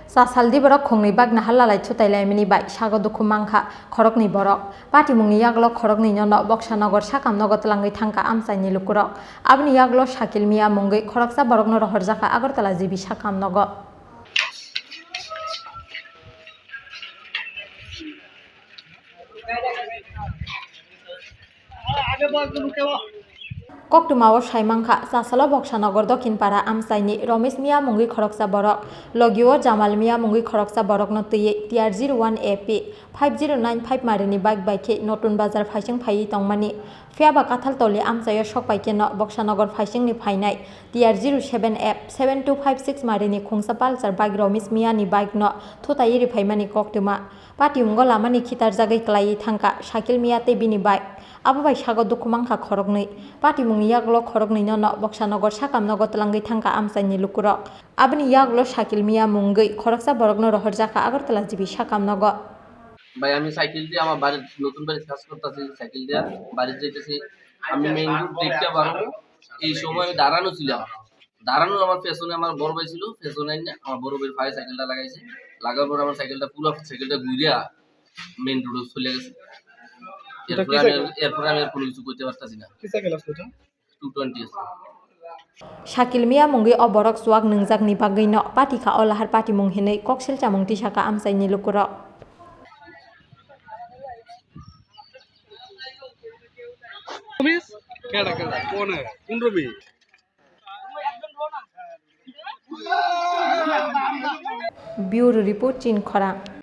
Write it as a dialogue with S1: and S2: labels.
S1: Sasaldi borok khongni bagna halalai chutailai bai sago dukhu mangkha khorokni borok pati mungni yaglo khorokni nyono Boksanogor sakamnogo tlangai thangka amsaini lukurok abni yaglo Shakil Mia mungai khoroksa borokno rohorjaka Agartala jibi sakamnogo. Koktuma Saimangkha Sasalo Boksanogor Dokinpara Amsaini Romesh Mia mungi khoroksa borok Logio Jamal Mia mungi khoroksa borok no tuye TR01AP 5095 marini bike bike Notun Bazar Phaising phai tongmani Fiaba Kathal Toli Amsayo Shokpaike no Boksanogor Phaising ni phainai TR07F 7256 marini Khungsa Pulsar bike Romesh Mia ni bike no thutai ri phaimani koktuma Pati ungo lamani khitar jagai klai thangka Shakil Mia te bini bike Abo bai sago dukhu mangkha khorokni pati mungni yaglo khorokni no Boksanogor sakamnogo tlangai thangka amsaini lukurok abni yaglo Shakil Mia mungai khoroksa borokno rohorjaka Agartala jibi sakamnogo.
S2: ভাই আমি cycle দিয়ে আমার বাড়ির নতুন বাড়ি কাজ করতেছি cycle দিয়ে বাড়ি যেতেছি আমি মেইন রোড দেখতে পারবো এই সময় আমি দাঁড়ানো ছিলাম দাঁড়ানোর আমার পেছনে আমার বড় ভাই ছিল পেছনে না আমার বড় ভাইয়ের ভাই সাইকেলটা লাগাইছে লাগার পর আমার সাইকেলটা পুরো সাইকেলটা ঘুরিয়া মেইন রোডে চলে গেছে এরপরে আমি আর কোনো কিছু করতে পারতাছি না কি সাইকেল আছে এটা 220 আছে
S1: Shakil Mia mungi oborok suak nungjak ni bagui no pati kha olahar pati mung hinui koksel chamung tisaka amsaini lukurok. Bureau report Chin Khorang.